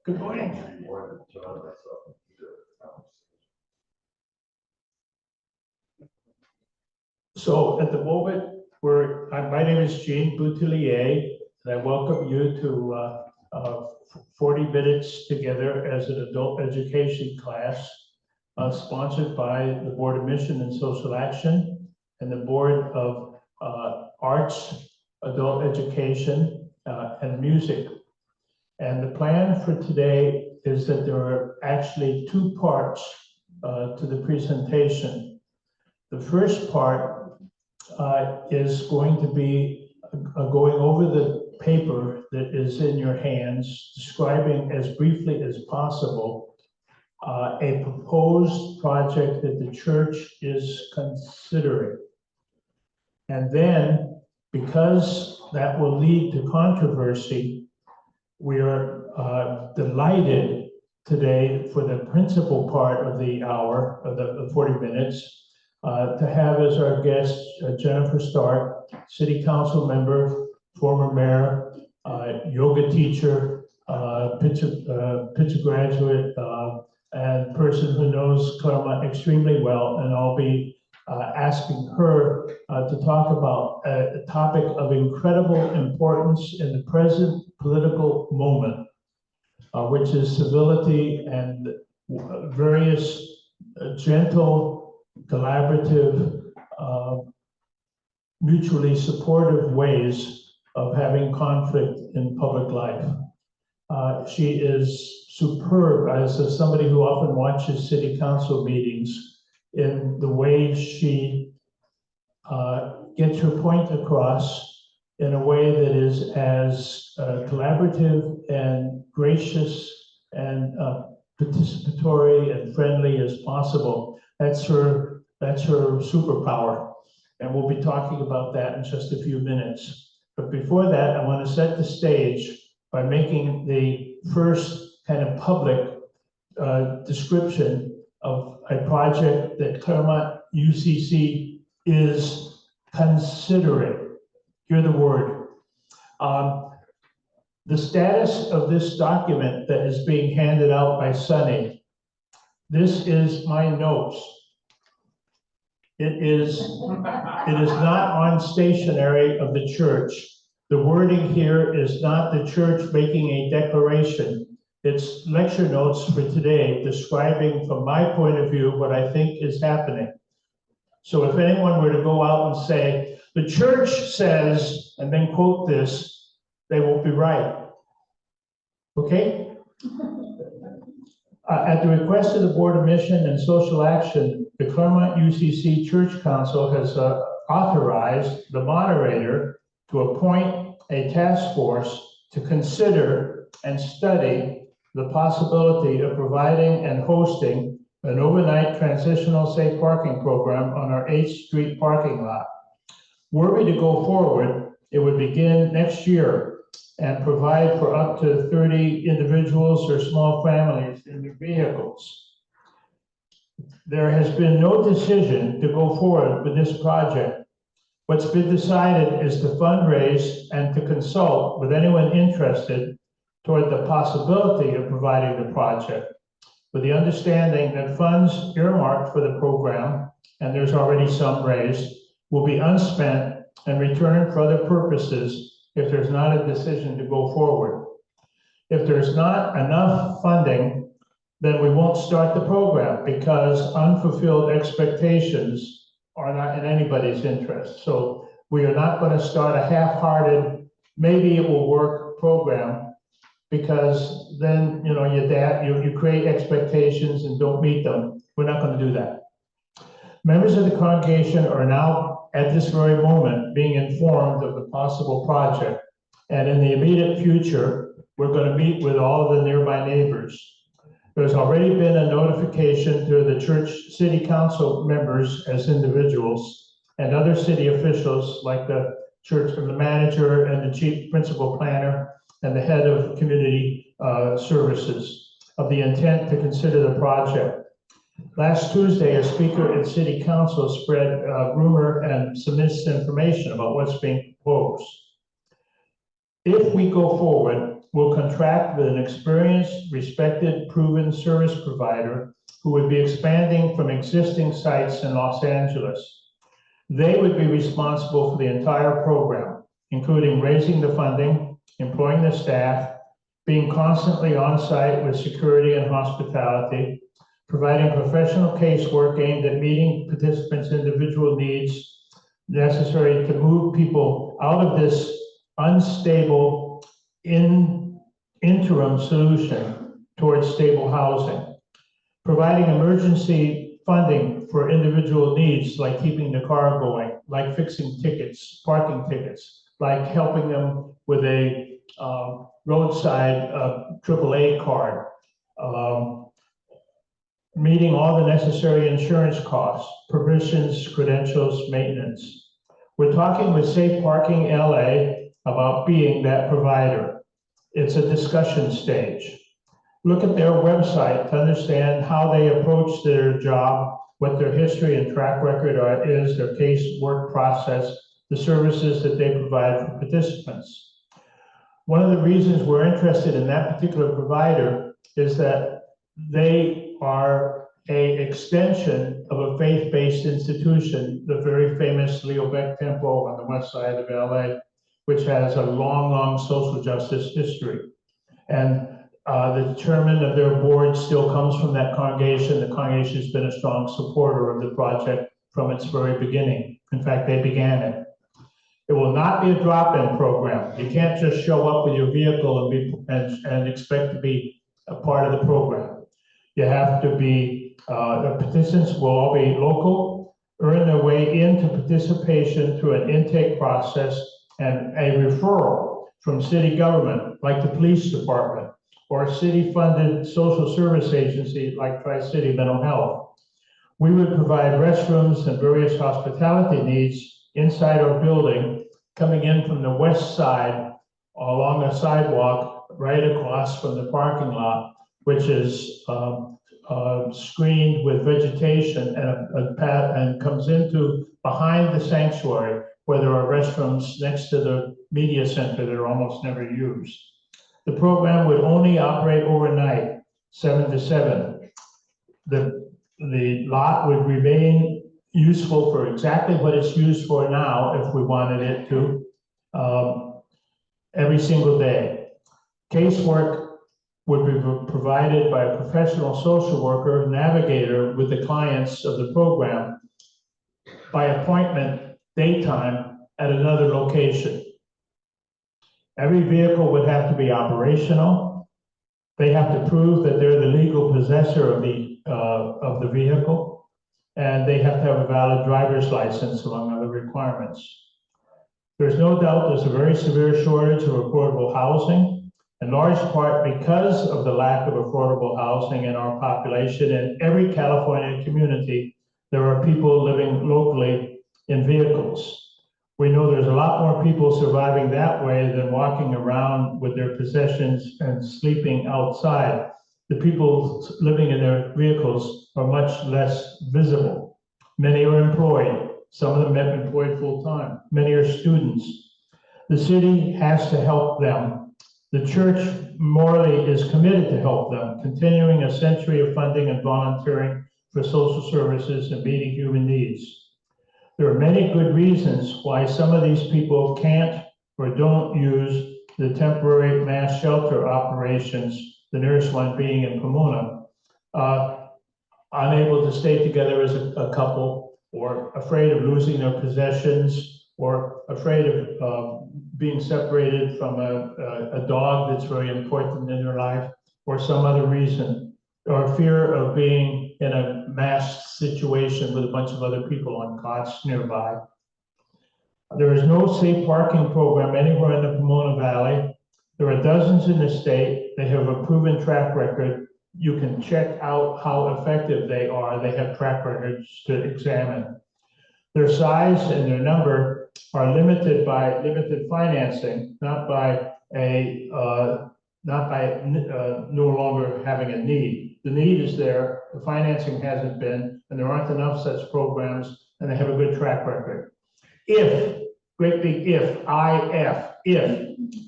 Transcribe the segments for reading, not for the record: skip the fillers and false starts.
Good morning. So at the moment, my name is Jean Boutillier, and I welcome you to 40 minutes together as an adult education class sponsored by the Board of Mission and Social Action and the Board of Arts, Adult Education, and Music. And the plan for today is that there are actually two parts to the presentation. The first part is going to be going over the paper that is in your hands, describing as briefly as possible a proposed project that the church is considering. And then, because that will lead to controversy, we are delighted today for the principal part of the hour, of the 40 minutes, to have as our guest Jennifer Stark, City Council member, former mayor, yoga teacher, Pitzer graduate, and person who knows Claremont extremely well. And I'll be asking her to talk about a topic of incredible importance in the present political moment, which is civility and various gentle, collaborative, mutually supportive ways of having conflict in public life. She is superb as somebody who often watches city council meetings in the way she gets her point across in a way that is as collaborative and gracious and participatory and friendly as possible. That's her superpower. And we'll be talking about that in just a few minutes. But before that, I want to set the stage by making the first kind of public description of a project that Claremont UCC is considering. Hear the word. The status of this document that is being handed out by Sunny. This is my notes. It is not on stationery of the church. The wording here is not the church making a declaration. It's lecture notes for today describing from my point of view what I think is happening. So if anyone were to go out and say, the church says, and then quote this, they won't be right. Okay? At the request of the Board of Mission and Social Action, the Claremont UCC Church Council has authorized the moderator to appoint a task force to consider and study the possibility of providing and hosting an overnight transitional safe parking program on our 8th Street parking lot. Were we to go forward, it would begin next year and provide for up to 30 individuals or small families in their vehicles. There has been no decision to go forward with this project. What's been decided is to fundraise and to consult with anyone interested toward the possibility of providing the project, with the understanding that funds earmarked for the program, and there's already some raised, will be unspent and returned for other purposes if there's not a decision to go forward. If there's not enough funding, then we won't start the program because unfulfilled expectations are not in anybody's interest. So we are not going to start a half-hearted, maybe it will work program, because then you create expectations and don't meet them. We're not going to do that. Members of the congregation are now at this very moment being informed of the possible project, and in the immediate future we're going to meet with all of the nearby neighbors. There's already been a notification to the church city council members as individuals and other city officials like the church, the manager and the chief principal planner and the head of community services of the intent to consider the project. Last Tuesday, a speaker at City Council spread rumor and some misinformation about what's being proposed. If we go forward, will contract with an experienced, respected, proven service provider who would be expanding from existing sites in Los Angeles. They would be responsible for the entire program, including raising the funding, employing the staff, being constantly on site with security and hospitality, providing professional casework aimed at meeting participants' individual needs necessary to move people out of this unstable interim solution towards stable housing, providing emergency funding for individual needs like keeping the car going, like fixing tickets, parking tickets, like helping them with a roadside AAA card, meeting all the necessary insurance costs, permissions, credentials, maintenance. We're talking with Safe Parking LA about being that provider. It's a discussion stage. Look at their website to understand how they approach their job, what their history and track record is, their case work process, the services that they provide for participants. One of the reasons we're interested in that particular provider is that they are an extension of a faith-based institution, the very famous Leo Beck Temple on the west side of LA, which has a long, long social justice history. And the chairman of their board still comes from that congregation. The congregation has been a strong supporter of the project from its very beginning. In fact, they began it. It will not be a drop-in program. You can't just show up with your vehicle and expect to be a part of the program. You have to be, the participants will all be local, earn their way into participation through an intake process and a referral from city government, like the police department, or a city-funded social service agency like Tri-City Mental Health. We would provide restrooms and various hospitality needs inside our building, coming in from the west side along a sidewalk right across from the parking lot, which is screened with vegetation and a path, and comes into behind the sanctuary where there are restrooms next to the media center that are almost never used. The program would only operate overnight, 7 to 7. The lot would remain useful for exactly what it's used for now, if we wanted it to, every single day. Casework would be provided by a professional social worker, navigator with the clients of the program by appointment, daytime, at another location. Every vehicle would have to be operational. They have to prove that they're the legal possessor of the vehicle, and they have to have a valid driver's license, among other requirements. There's no doubt there's a very severe shortage of affordable housing, in large part because of the lack of affordable housing in our population. In every California community, there are people living locally in vehicles. We know there's a lot more people surviving that way than walking around with their possessions and sleeping outside. The people living in their vehicles are much less visible. Many are employed. Some of them have been employed full-time. Many are students. The city has to help them. The church morally is committed to help them, continuing a century of funding and volunteering for social services and meeting human needs. There are many good reasons why some of these people can't or don't use the temporary mass shelter operations, the nearest one being in Pomona, unable to stay together as a couple, or afraid of losing their possessions, or afraid of being separated from a dog that's very important in their life, or some other reason, or fear of being in a mass situation with a bunch of other people on cots nearby. There is no safe parking program anywhere in the Pomona Valley. There are dozens in the state. They have a proven track record. You can check out how effective they are. They have track records to examine. Their size and their number are limited by limited financing, not by no longer having a need. The need is there, the financing hasn't been, and there aren't enough such programs, and they have a good track record. If, great big if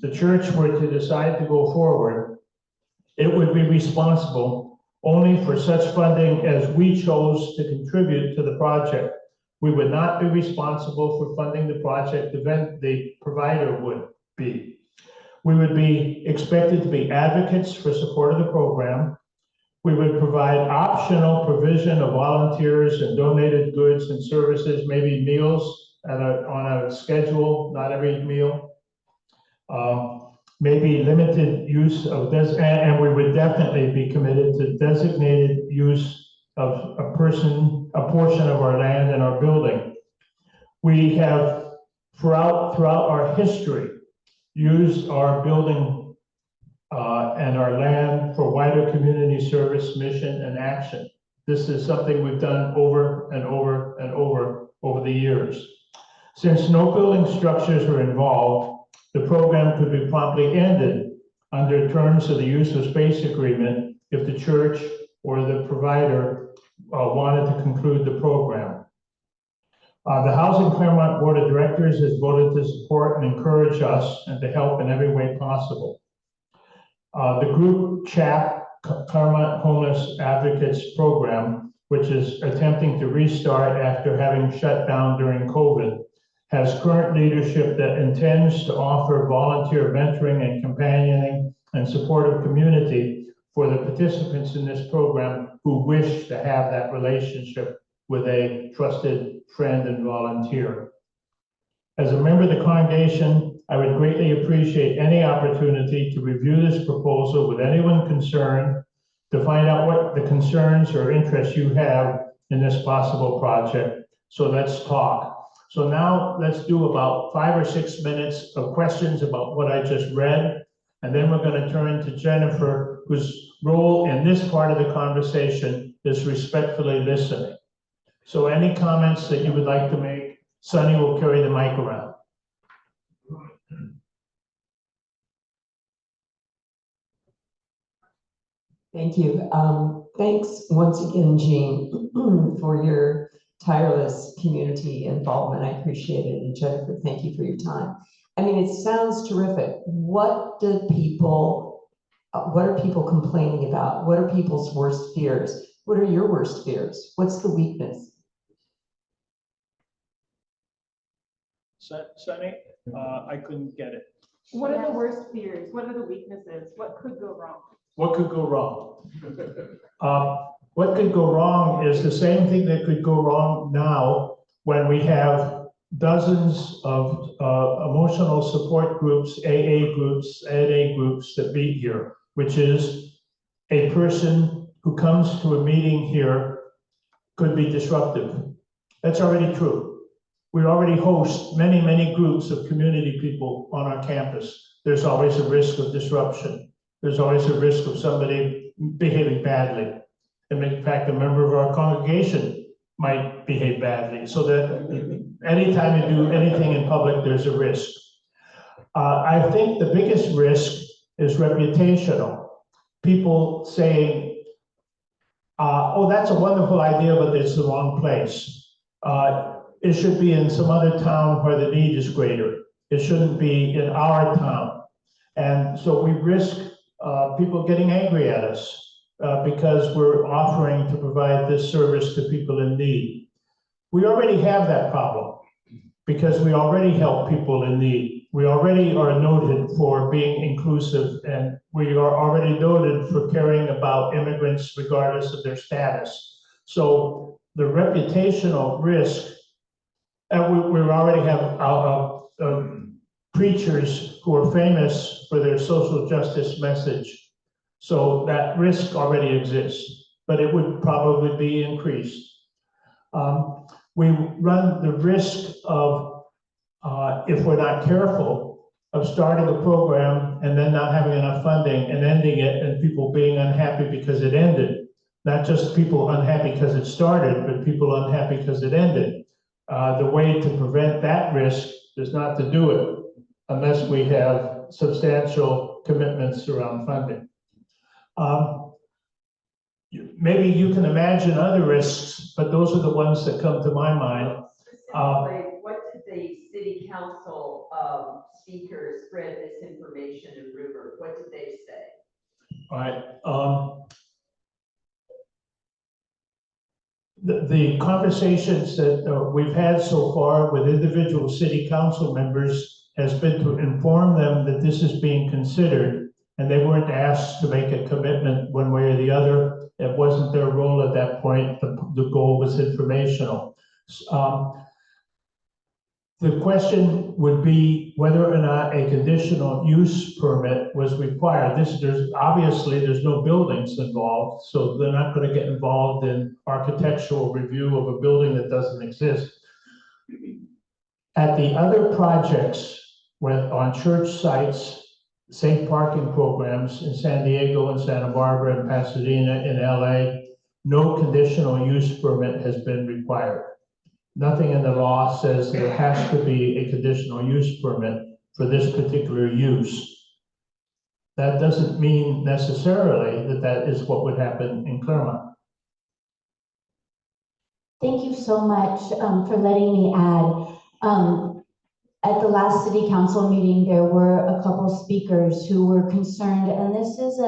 the church were to decide to go forward, it would be responsible only for such funding as we chose to contribute to the project. We would not be responsible for funding the project, the provider would be. We would be expected to be advocates for support of the program. We would provide optional provision of volunteers and donated goods and services, maybe meals on a schedule, not every meal. Maybe limited use of this, and we would definitely be committed to designated use of a portion of our land and our building. We have throughout our history used our building and our land for wider community service, mission, and action. This is something we've done over and over and over the years. Since no building structures were involved, the program could be promptly ended under terms of the use of space agreement if the church or the provider wanted to conclude the program. The Housing Claremont Board of Directors has voted to support and encourage us and to help in every way possible. The group CHAP, Claremont Homeless Advocates Program, which is attempting to restart after having shut down during COVID, has current leadership that intends to offer volunteer mentoring and companioning and supportive community for the participants in this program who wish to have that relationship with a trusted friend and volunteer. As a member of the congregation, I would greatly appreciate any opportunity to review this proposal with anyone concerned to find out what the concerns or interests you have in this possible project. So let's talk. So now let's do about 5 or 6 minutes of questions about what I just read. And then we're going to turn to Jennifer, whose role in this part of the conversation is respectfully listening. So any comments that you would like to make, Sonny will carry the mic around. Thank you. Thanks once again, Jean, for your tireless community involvement. I appreciate it. And Jennifer, thank you for your time. I mean, it sounds terrific. What are people complaining about? What are people's worst fears? What are your worst fears? What's the weakness? Sonny, I couldn't get it. What are the worst fears? What are the weaknesses? What could go wrong? What could go wrong? What could go wrong is the same thing that could go wrong now when we have dozens of emotional support groups, AA groups, NA groups that meet here, which is a person who comes to a meeting here could be disruptive. That's already true. We already host many, many groups of community people on our campus. There's always a risk of disruption. There's always a risk of somebody behaving badly. And in fact, a member of our congregation might behave badly. So that anytime you do anything in public, there's a risk. I think the biggest risk is reputational. People saying, oh, that's a wonderful idea, but it's the wrong place. It should be in some other town where the need is greater. It shouldn't be in our town. And so we risk people getting angry at us because we're offering to provide this service to people in need. We already have that problem because we already help people in need. We already are noted for being inclusive, and we are already noted for caring about immigrants regardless of their status. So the reputational risk, and we already have preachers who are famous for their social justice message. So that risk already exists, but it would probably be increased. We run the risk of, if we're not careful, of starting a program and then not having enough funding and ending it and people being unhappy because it ended. Not just people unhappy because it started, but people unhappy because it ended. The way to prevent that risk is not to do it unless we have substantial commitments around funding. Maybe you can imagine other risks, but those are the ones that come to my mind. What did they city council speakers spread this information and rumor? What did they say? All right. The conversations that we've had so far with individual city council members has been to inform them that this is being considered, and they weren't asked to make a commitment one way or the other. It wasn't their role at that point. The goal was informational. The question would be whether or not a conditional use permit was required. There's no buildings involved, so they're not going to get involved in architectural review of a building that doesn't exist. At the other projects, on church sites, safe parking programs in San Diego and Santa Barbara and Pasadena in LA, no conditional use permit has been required. Nothing in the law says there has to be a conditional use permit for this particular use. That doesn't mean necessarily that that is what would happen in Claremont. Thank you so much for letting me add. At the last city council meeting, there were a couple speakers who were concerned, and this is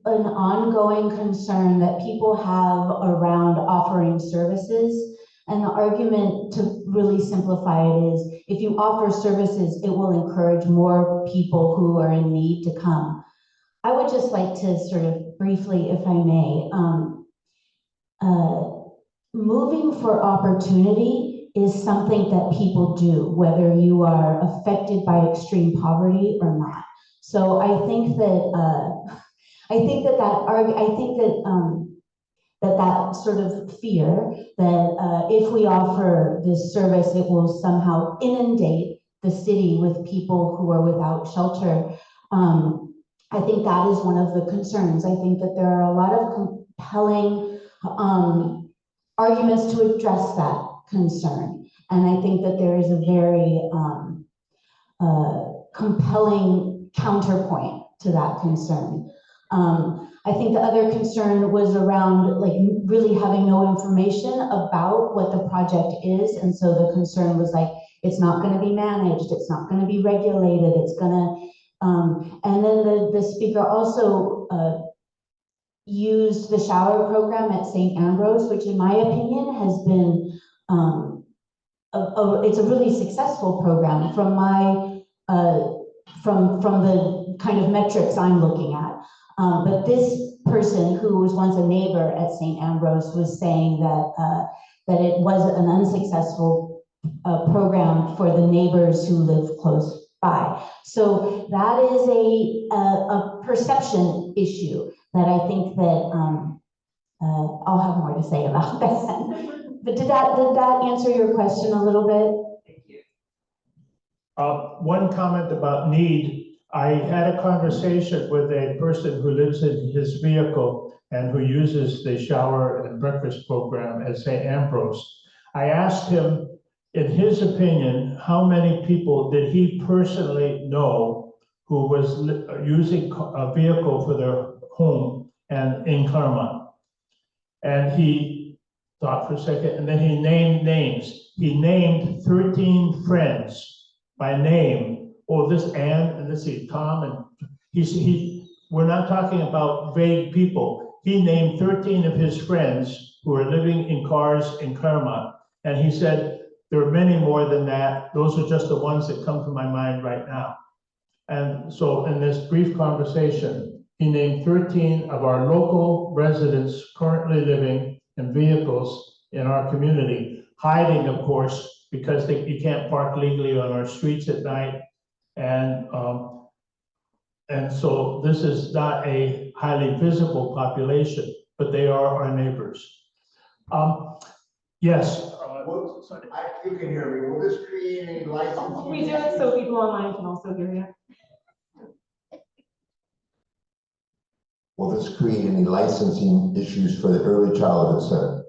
an ongoing concern that people have around offering services. And the argument, to really simplify it, is if you offer services, it will encourage more people who are in need to come. I would just like to sort of briefly, if I may, moving for opportunity is something that people do, whether you are affected by extreme poverty or not. So I think that that sort of fear that if we offer this service, it will somehow inundate the city with people who are without shelter. I think that is one of the concerns. I think that there are a lot of compelling arguments to address that concern. And I think that there is a very compelling counterpoint to that concern. I think the other concern was around like really having no information about what the project is. And so the concern was like, it's not going to be managed, it's not going to be regulated, it's going to, and then the speaker also used the shower program at St. Ambrose, which in my opinion has been, it's a really successful program from my, from the kind of metrics I'm looking at. But this person who was once a neighbor at St. Ambrose was saying that, that it was an unsuccessful program for the neighbors who live close by. So that is a perception issue that I think that I'll have more to say about that. But did that answer your question a little bit? Thank you. One comment about need. I had a conversation with a person who lives in his vehicle and who uses the shower and breakfast program at St. Ambrose. I asked him, in his opinion, how many people did he personally know who was using a vehicle for their home and in Claremont. And he thought for a second, and then he named names. He named 13 friends by name. Oh, this Ann, and this is Tom, and we're not talking about vague people. He named 13 of his friends who are living in cars in Claremont. And he said, there are many more than that. Those are just the ones that come to my mind right now. And so in this brief conversation, he named 13 of our local residents currently living in vehicles in our community, hiding, of course, because you can't park legally on our streets at night. And so this is not a highly visible population, but they are our neighbors. Yes. You can hear me. Will this create any licensing? We do it so people online can also hear you. Will this create any licensing issues for the early childhood center?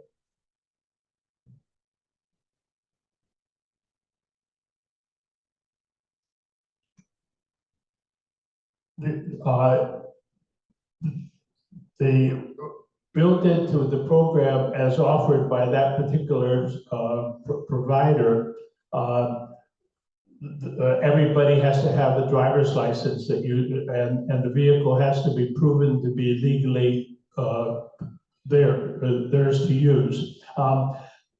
They built into the program as offered by that particular provider Everybody has to have the driver's license that and the vehicle has to be proven to be legally theirs to use.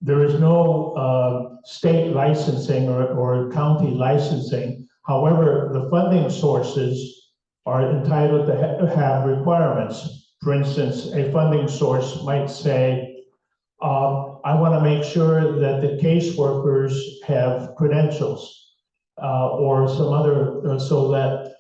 There is no state licensing or county licensing. However, the funding sources are entitled to have requirements. For instance, a funding source might say, I want to make sure that the caseworkers have credentials or some other, so that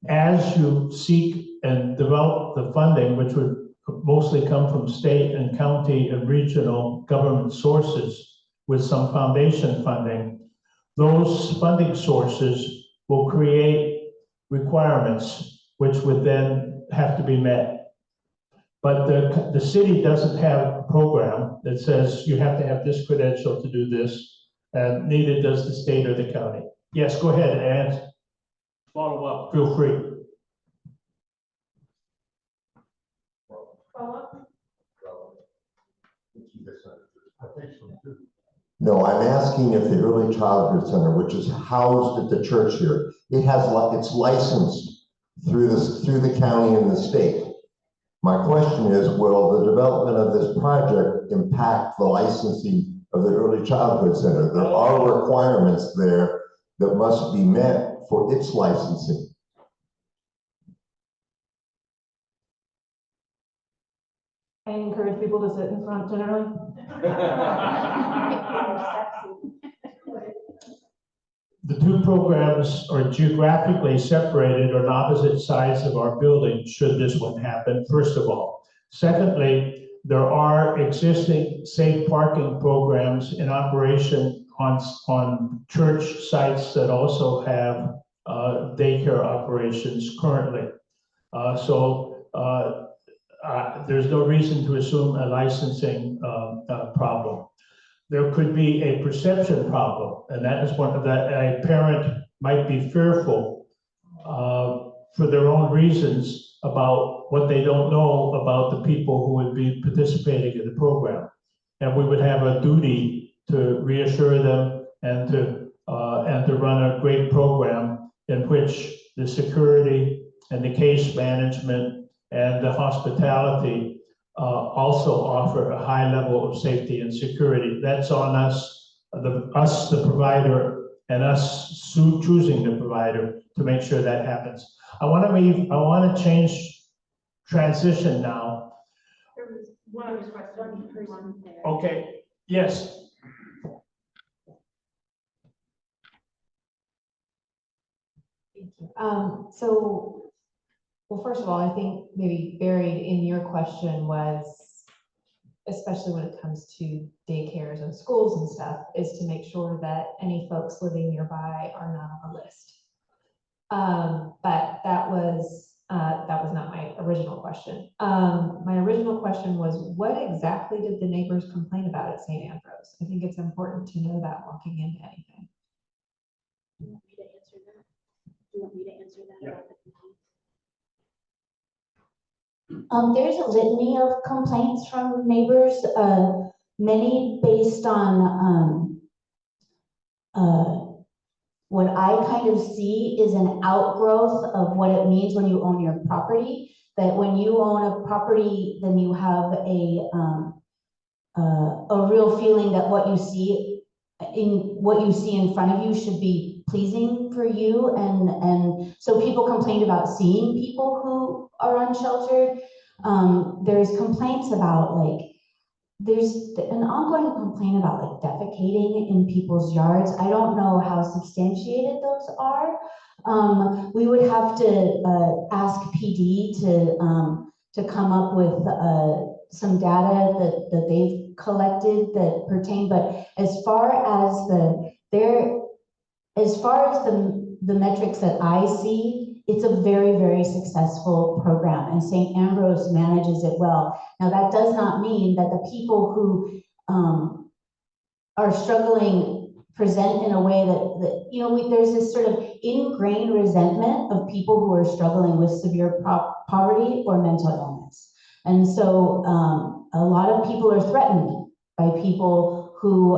as you seek and develop the funding, which would mostly come from state and county and regional government sources with some foundation funding, those funding sources will create requirements which would then have to be met. But the city doesn't have a program that says you have to have this credential to do this, and neither does the state or the county. Yes, go ahead and follow up, feel free. No, I'm asking if the Early Childhood Center, which is housed at the church here, it's licensed through the county and the state. My question is, will the development of this project impact the licensing of the Early Childhood Center? There are requirements there that must be met for its licensing. I encourage people to sit in front generally. The two programs are geographically separated on opposite sides of our building, should this one happen, first of all. Secondly, there are existing safe parking programs in operation on church sites that also have daycare operations currently. There's no reason to assume a licensing problem. There could be a perception problem, and that is one of that a parent might be fearful for their own reasons about what they don't know about the people who would be participating in the program. And we would have a duty to reassure them and to run a great program in which the security and the case management and the hospitality also offer a high level of safety and security. That's on us, the provider, and us choosing the provider to make sure that happens. I want to transition now. There was one other question. Okay, yes. Thank you. Well, first of all, I think maybe buried in your question was, especially when it comes to daycares and schools and stuff, is to make sure that any folks living nearby are not on the list. But that was not my original question. My original question was, what exactly did the neighbors complain about at St. Ambrose? I think it's important to know that walking into anything. Do you want me to answer that? Do you want me to answer that? Yeah. There's a litany of complaints from neighbors, many based on what I kind of see is an outgrowth of what it means when you own your property. That when you own a property, then you have a real feeling that what you see in front of you should be pleasing for you, and so people complained about seeing people who are unsheltered. There's complaints about there's an ongoing complaint about defecating in people's yards. I don't know how substantiated those are. We would have to ask PD to come up with some data that they've collected that pertain. But as far as the metrics that I see, it's a very, very successful program, and St. Ambrose manages it well. Now, that does not mean that the people who are struggling present in a way that there's this sort of ingrained resentment of people who are struggling with severe poverty or mental illness. And so a lot of people are threatened by people who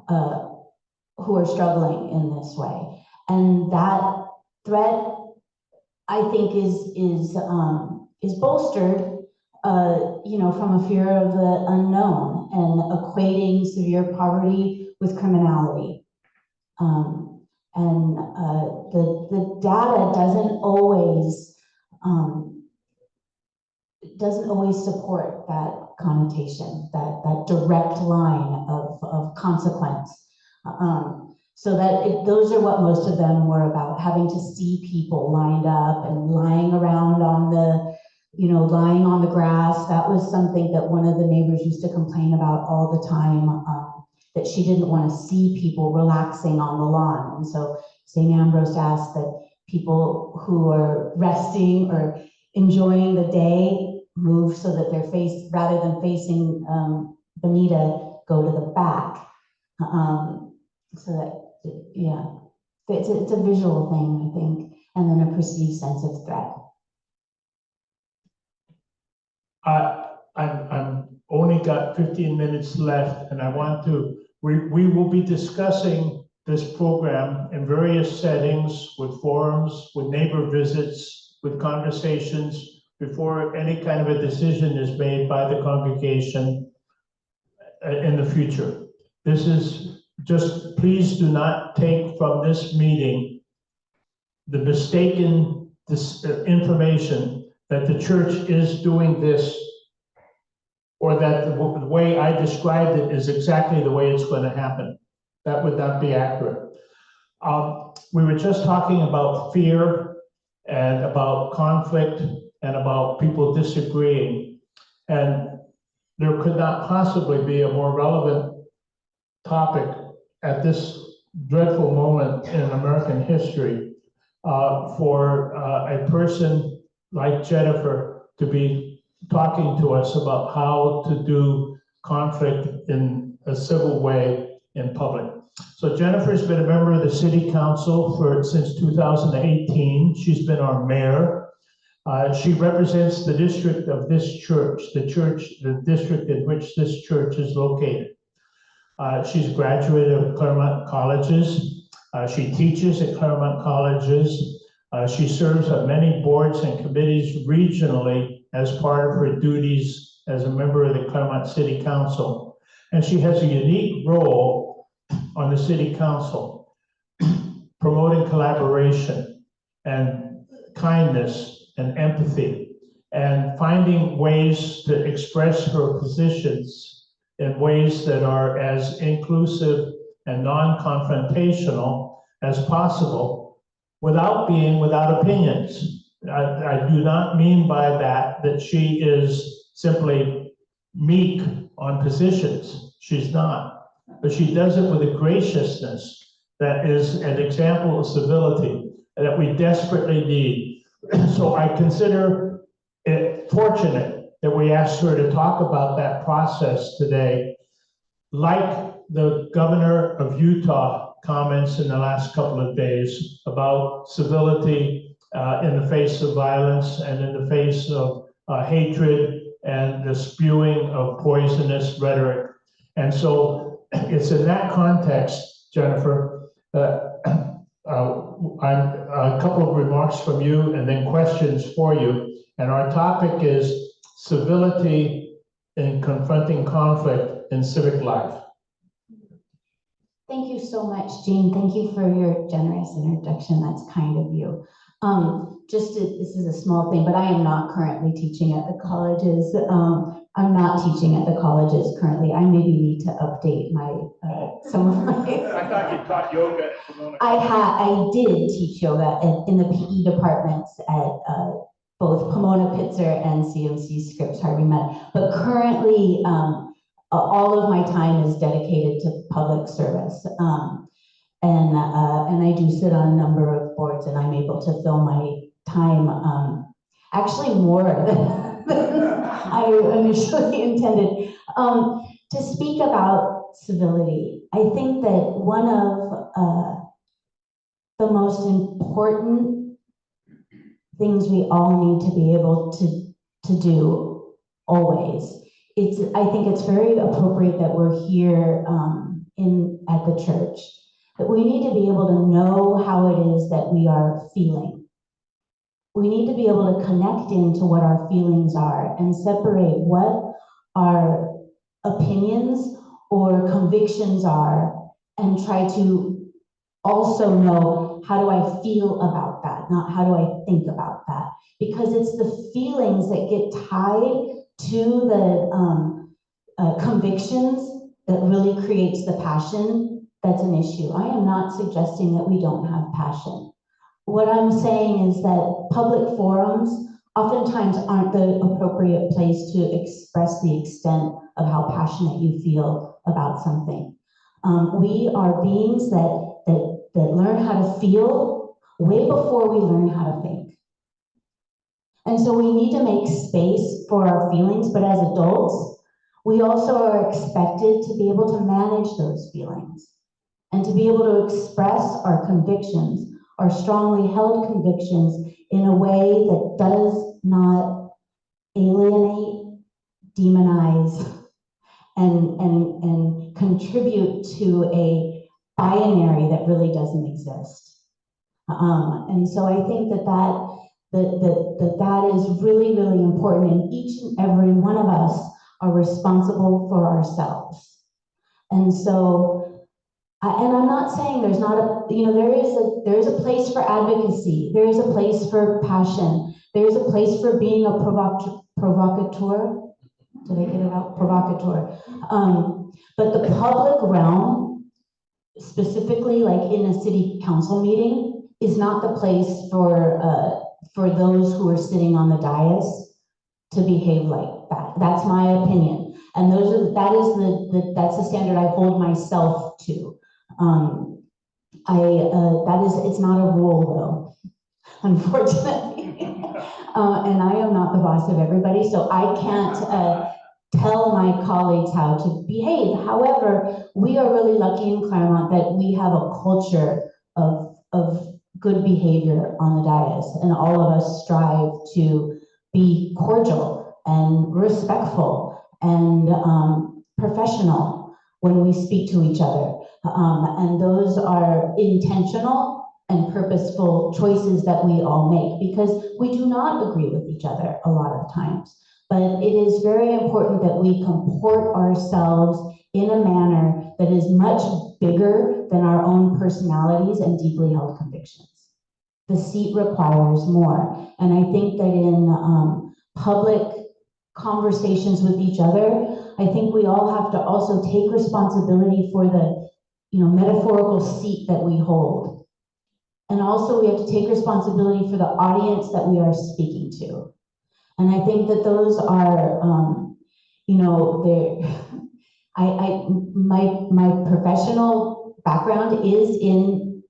who are struggling in this way. And that threat, I think, is bolstered, from a fear of the unknown and equating severe poverty with criminality. The data doesn't always support that connotation, that direct line of consequence. So that those are what most of them were about, having to see people lined up and lying around on the, lying on the grass. That was something that one of the neighbors used to complain about all the time, that she didn't want to see people relaxing on the lawn. And so St. Ambrose asked that people who are resting or enjoying the day move so that their face, rather than facing Bonita, go to the back. So that, it's a visual thing, I think, and then a perceived sense of threat. I'm only got 15 minutes left, and I want to, we will be discussing this program in various settings, with forums, with neighbor visits, with conversations, before any kind of a decision is made by the congregation in the future. This is just, please do not take from this meeting the mistaken information that the church is doing this, or that the way I described it is exactly the way it's going to happen. That would not be accurate. We were just talking about fear and about conflict and about people disagreeing. And there could not possibly be a more relevant topic at this dreadful moment in American history for a person like Jennifer to be talking to us about how to do conflict in a civil way in public. So Jennifer's been a member of the City Council since 2018. She's been our mayor. She represents the district of this church, the district in which this church is located. She's a graduate of Claremont colleges. She teaches at Claremont colleges. She serves on many boards and committees regionally as part of her duties as a member of the Claremont City Council. And she has a unique role on the City Council, promoting collaboration and kindness and empathy, and finding ways to express her positions in ways that are as inclusive and non-confrontational as possible, without being without opinions. I do not mean by that she is simply meek on positions. She's not. But she does it with a graciousness that is an example of civility that we desperately need. So I consider it fortunate that we asked her to talk about that process today. Like the governor of Utah comments in the last couple of days about civility in the face of violence and in the face of hatred and the spewing of poisonous rhetoric. And so it's in that context, Jennifer, a couple of remarks from you and then questions for you. And our topic is civility in confronting conflict in civic life. Thank you so much, Jean. Thank you for your generous introduction. That's kind of you. This is a small thing, but I am not currently teaching at the colleges. I'm not teaching at the colleges currently. I maybe need to update my some of my. I thought you taught yoga at Pomona. I did teach yoga in the PE departments at both Pomona Pitzer and CMC Scripps Harvey Med. But currently, all of my time is dedicated to public service. And I do sit on a number of boards, and I'm able to fill my time actually more than I initially intended. To speak about civility, I think that one of the most important things we all need to be able to do always, I think it's very appropriate that we're here in at the church, that we need to be able to know how it is that we are feeling. We need to be able to connect into what our feelings are and separate what our opinions or convictions are, and try to also know, how do I feel about that, not how do I think about that? Because it's the feelings that get tied to the convictions that really creates the passion that's an issue. I am not suggesting that we don't have passion. What I'm saying is that public forums oftentimes aren't the appropriate place to express the extent of how passionate you feel about something. We are beings that learn how to feel way before we learn how to think. And so we need to make space for our feelings, but as adults, we also are expected to be able to manage those feelings and to be able to express our convictions, our strongly held convictions, in a way that does not alienate, demonize, and contribute to a binary that really doesn't exist. And so I think that is really, really important, and each and every one of us are responsible for ourselves. And so, and I'm not saying there's not a, there is a place for advocacy, there is a place for passion, there is a place for being a provocateur. Did I get it out? Provocateur. But the public realm, specifically like in a city council meeting, is not the place for those who are sitting on the dais to behave like that. That's my opinion. And that's the standard I hold myself to. It's not a rule though, unfortunately. And I am not the boss of everybody, so I can't tell my colleagues how to behave. However, we are really lucky in Claremont that we have a culture of good behavior on the dais, and all of us strive to be cordial and respectful and professional when we speak to each other. And those are intentional and purposeful choices that we all make, because we do not agree with each other a lot of times. But it is very important that we comport ourselves in a manner that is much bigger than our own personalities and deeply held convictions. The seat requires more. And I think that in public conversations with each other, I think we all have to also take responsibility for the metaphorical seat that we hold. And also we have to take responsibility for the audience that we are speaking to. And I think that those are, my professional background is in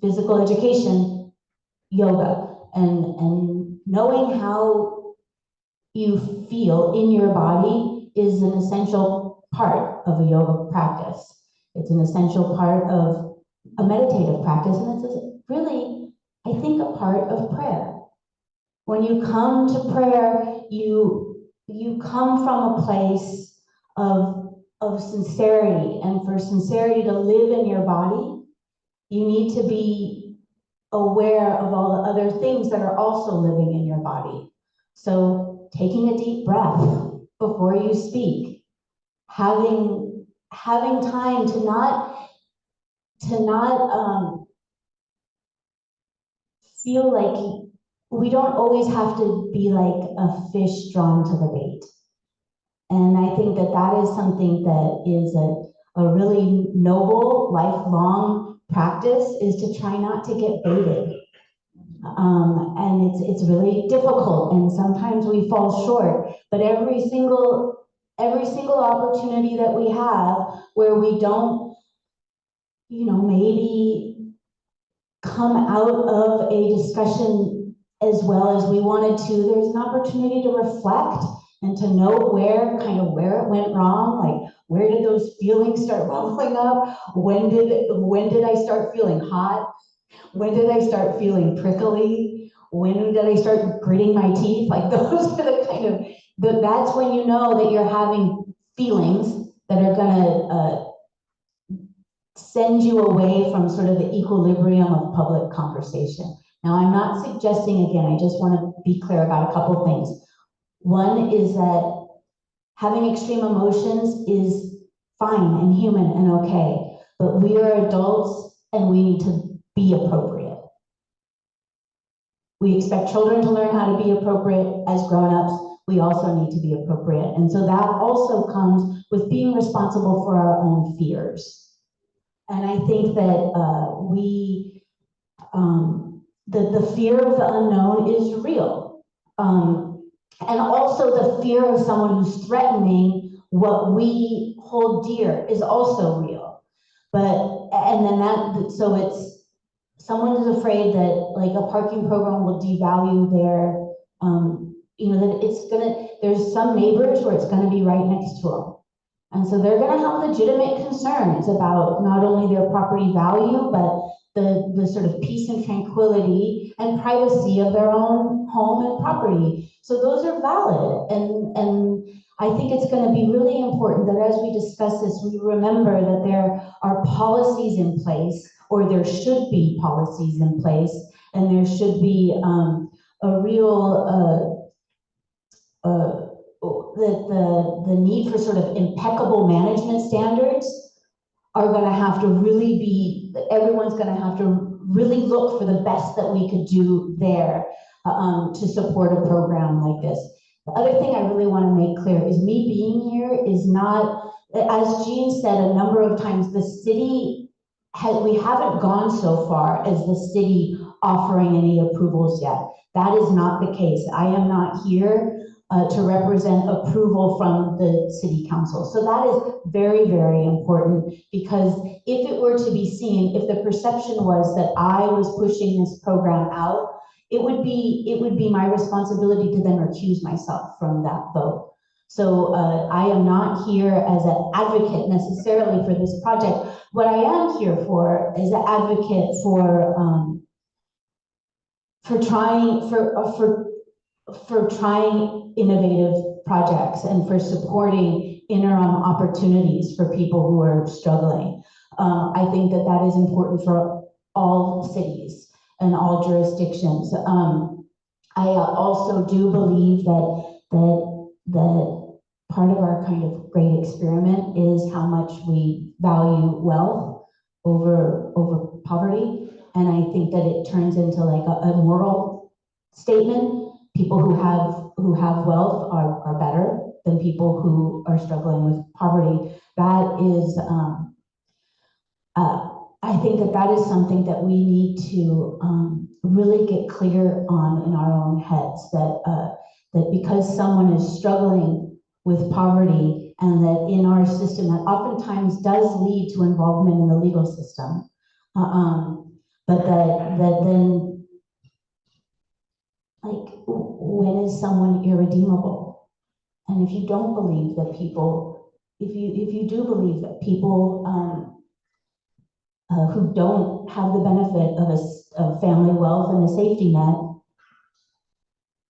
physical education, yoga, and knowing how you feel in your body is an essential part of a yoga practice. It's an essential part of a meditative practice, and it's really, I think, a part of prayer. When you come to prayer, you come from a place of sincerity, and for sincerity to live in your body, you need to be aware of all the other things that are also living in your body. So taking a deep breath before you speak, having time to not feel like we don't always have to be like a fish drawn to the bait. And I think that that is something that is a really noble, lifelong practice, is to try not to get baited. And it's really difficult, and sometimes we fall short, but every single opportunity that we have where we don't, maybe come out of a discussion as well as we wanted to, there's an opportunity to reflect and to know where it went wrong, like where did those feelings start bubbling up? When did I start feeling hot? When did I start feeling prickly? When did I start gritting my teeth? Like those are the kind of, that's when you know that you're having feelings that are gonna send you away from sort of the equilibrium of public conversation. Now, I'm not suggesting, again, I just want to be clear about a couple things. One is that having extreme emotions is fine and human and okay, but we are adults and we need to be appropriate. We expect children to learn how to be appropriate as grown-ups. We also need to be appropriate. And so that also comes with being responsible for our own fears. And I think that the fear of the unknown is real. And also the fear of someone who's threatening what we hold dear is also real. So it's, someone is afraid that like a parking program will devalue their, that it's gonna, there's some neighbors where it's gonna be right next to them. And so they're gonna have legitimate concerns about not only their property value, but the sort of peace and tranquility and privacy of their own home and property. So those are valid. And I think it's gonna be really important that as we discuss this, we remember that there are policies in place, or there should be policies in place, and there should be a real, the need for sort of impeccable management standards are gonna have to really be, everyone's gonna have to really look for the best that we could do there to support a program like this. The other thing I really wanna make clear is me being here is not, as Jean said a number of times, the city, we haven't gone so far as the city offering any approvals yet. That is not the case. I am not here to represent approval from the city council. So that is very, very important, because if it were to be seen, if the perception was that I was pushing this program out, it would be my responsibility to then recuse myself from that vote. So I am not here as an advocate necessarily for this project. What I am here for is an advocate for trying innovative projects and for supporting interim opportunities for people who are struggling. I think that that is important for all cities and all jurisdictions. I also do believe that part of our kind of great experiment is how much we value wealth over poverty. And I think that it turns into like a moral statement. People who have wealth are better than people who are struggling with poverty. That is, I think that is something that we need to really get clear on in our own heads, that because someone is struggling with poverty, and that in our system that oftentimes does lead to involvement in the legal system, but that then, like, when is someone irredeemable? And if you don't believe that people, if you do believe that people who don't have the benefit of family wealth and a safety net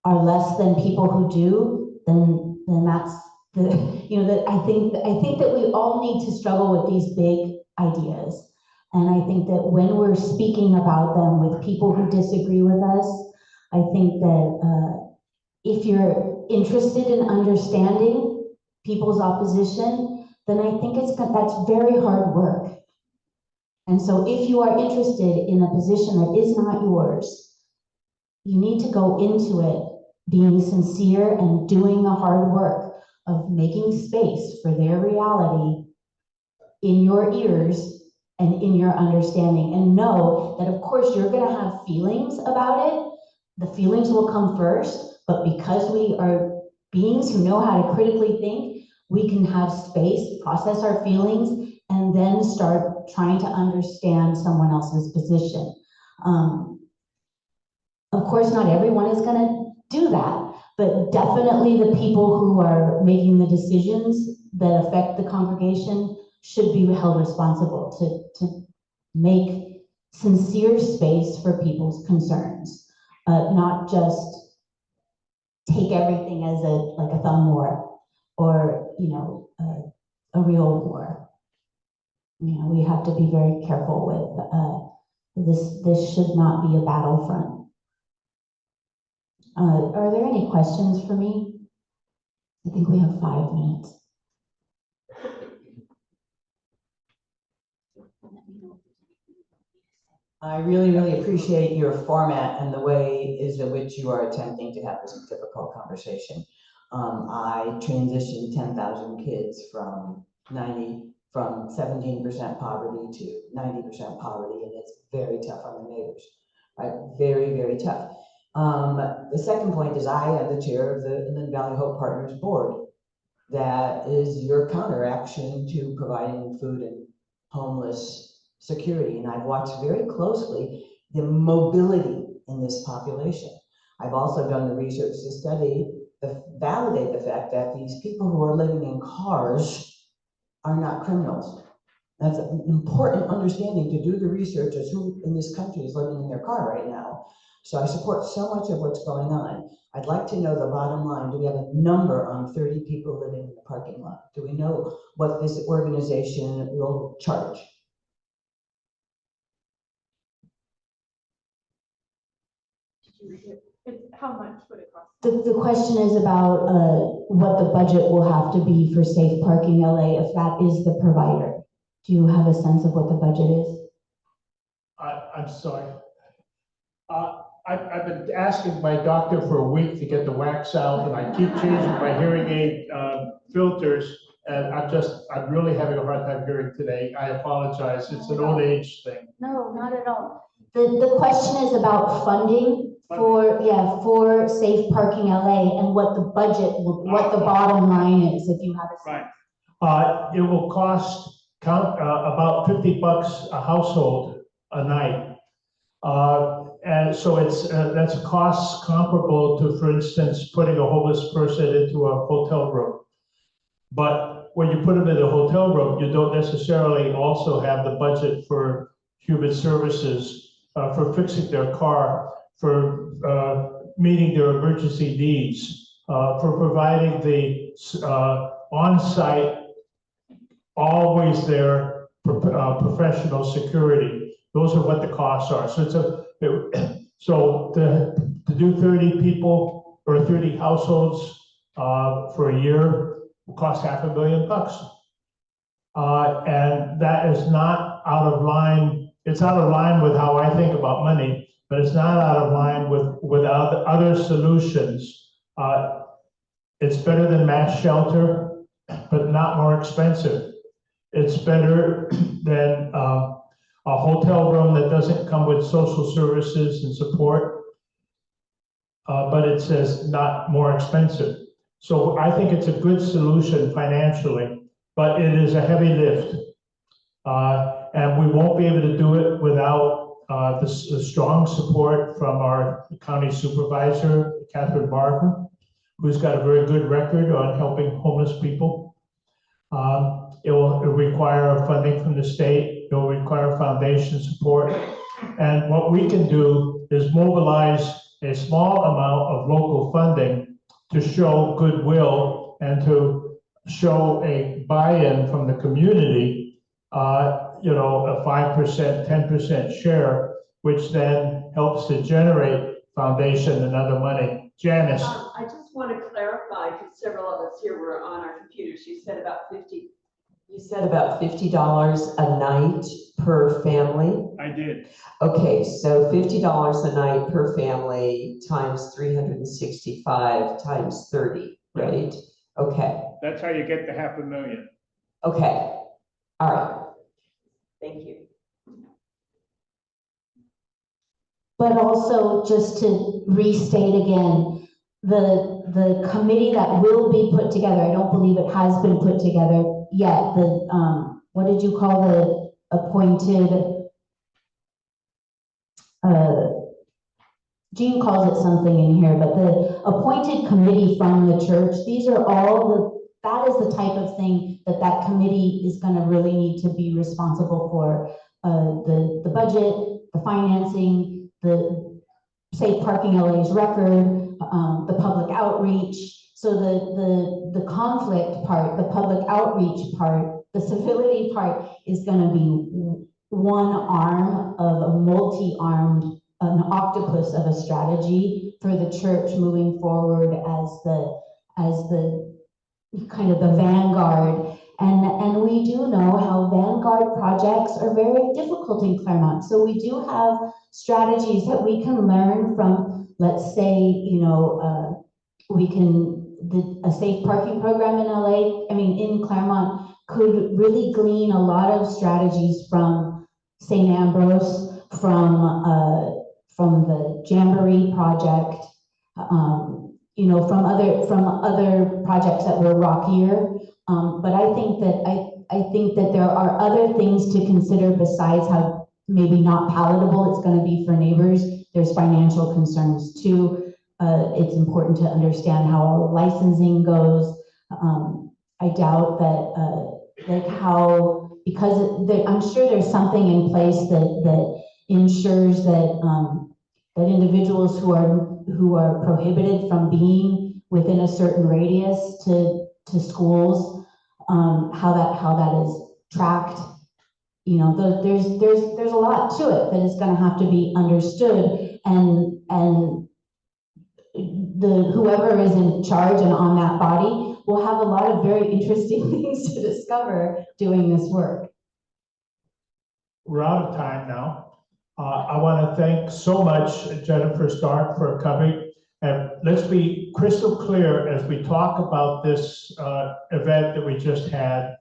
are less than people who do, then that's the, that I think that we all need to struggle with these big ideas. And I think that when we're speaking about them with people who disagree with us, I think that if you're interested in understanding people's opposition, then I think that's very hard work. And so if you are interested in a position that is not yours, you need to go into it being sincere and doing the hard work of making space for their reality in your ears and in your understanding. And know that, of course, you're going to have feelings about it. The feelings will come first, but because we are beings who know how to critically think, we can have space, process our feelings, and then start trying to understand someone else's position. Of course, not everyone is going to do that, but definitely the people who are making the decisions that affect the congregation should be held responsible to make sincere space for people's concerns, not just take everything as a thumb war or a real war. we have to be very careful with this should not be a battlefront. Are there any questions for me? I think we have 5 minutes. I really, really appreciate your format and the way is in which you are attempting to have this difficult conversation. I transitioned 10,000 kids from 17% poverty to 90% poverty, and it's very tough on the neighbors, right? Very, very tough. The second point is I am the chair of the Inland Valley Hope Partners Board. That is your counteraction to providing food and homeless security. And I've watched very closely the mobility in this population. I've also done the research to validate the fact that these people who are living in cars are not criminals. That's an important understanding to do the research as who in this country is living in their car right now. So I support so much of what's going on. I'd like to know the bottom line. Do we have a number on 30 people living in the parking lot? Do we know what this organization will charge? It's how much would it cost? The question is about what the budget will have to be for Safe Parking LA if that is the provider. Do you have a sense of what the budget is? I'm sorry. I've been asking my doctor for a week to get the wax out, and I keep changing my hearing aid filters, and I'm really having a hard time hearing today. I apologize. It's an old age thing. No, not at all. The question is about funding for Safe Parking LA and what the budget, what the bottom line is, if you have a sense. Right. It will cost about $50 a household a night. And so that's a cost comparable to, for instance, putting a homeless person into a hotel room. But when you put them in a hotel room, you don't necessarily also have the budget for human services, for fixing their car, for meeting their emergency needs, for providing the on-site, always there, professional security. Those are what the costs are. So to do 30 people or 30 households for a year will cost $500,000. And that is not out of line. It's out of line with how I think about money, but it's not out of line with other solutions. It's better than mass shelter, but not more expensive. It's better than a hotel room that doesn't come with social services and support, but it says not more expensive. So I think it's a good solution financially, but it is a heavy lift. And we won't be able to do it without the strong support from our county supervisor, Catherine Barton, who's got a very good record on helping homeless people. It will require funding from the state. It will require foundation support. And what we can do is mobilize a small amount of local funding to show goodwill and to show a buy-in from the community, a 5%, 10% share, which then helps to generate foundation and other money. Janice. I just want to clarify, because several of us here were on our computers. You said about 50. You said about $50 a night per family? I did. Okay, so $50 a night per family times 365 times 30, right? Okay. That's how you get the $500,000. Okay. All right. Thank you. But also, just to restate again, the committee that will be put together, I don't believe it has been put together yet. What did you call the appointed? Jean calls it something in here, but the appointed committee from the church, these are all that is the type of thing that committee is going to really need to be responsible for. The budget, the financing, the Safe Parking LA's record, the public outreach. So the conflict part, the public outreach part the civility part is gonna be one arm of a multi-armed, an octopus of a strategy for the church moving forward as the kind of the vanguard. And we do know how vanguard projects are very difficult in Claremont. So we do have strategies that we can learn from, let's say, you know, a safe parking program in in Claremont could really glean a lot of strategies from St. Ambrose, from the Jamboree project, you know, from other projects that were rockier. But I think that there are other things to consider besides how maybe not palatable it's going to be for neighbors. There's financial concerns too. It's important to understand how our licensing goes. I doubt that I'm sure there's something in place that ensures that that individuals who are prohibited from being within a certain radius to schools, how that is tracked. You know, there's a lot to it that is going to have to be understood, and whoever is in charge and on that body will have a lot of very interesting things to discover doing this work. We're out of time now. I want to thank so much Jennifer Stark for coming. And let's be crystal clear as we talk about this event that we just had.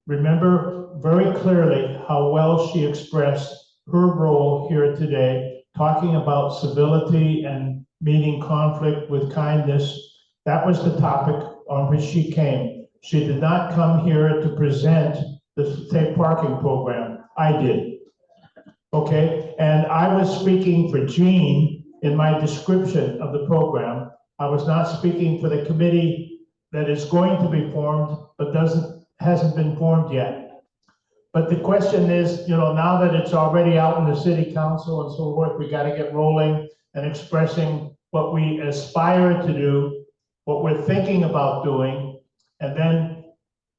Remember very clearly how well she expressed her role here today, talking about civility and meeting conflict with kindness. That was the topic on which she came. She did not come here to present the safe parking program. I did. Okay, and I was speaking for Jean in my description of the program. I was not speaking for the committee that is going to be formed, but hasn't been formed yet. But the question is, you know, now that it's already out in the city council and so forth, we got to get rolling and expressing what we aspire to do, what we're thinking about doing, and then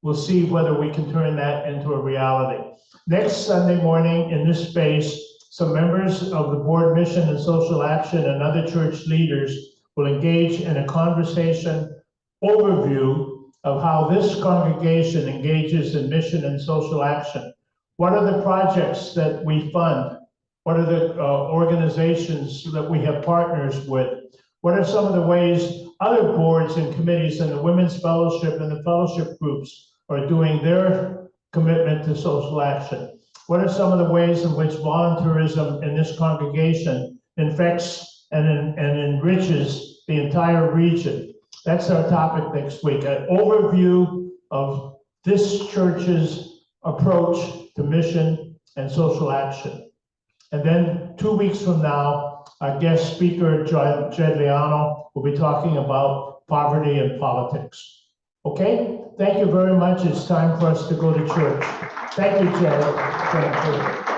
we'll see whether we can turn that into a reality. Next Sunday morning in this space, some members of the board Mission and Social Action and other church leaders will engage in a conversation overview of how this congregation engages in mission and social action. What are the projects that we fund? What are the organizations that we have partners with? What are some of the ways other boards and committees and the Women's Fellowship and the fellowship groups are doing their commitment to social action? What are some of the ways in which volunteerism in this congregation infects and enriches the entire region? That's our topic next week, an overview of this church's approach to mission and social action. And then 2 weeks from now, our guest speaker, Jed Liano, will be talking about poverty and politics. Okay, thank you very much. It's time for us to go to church. Thank you, Jed.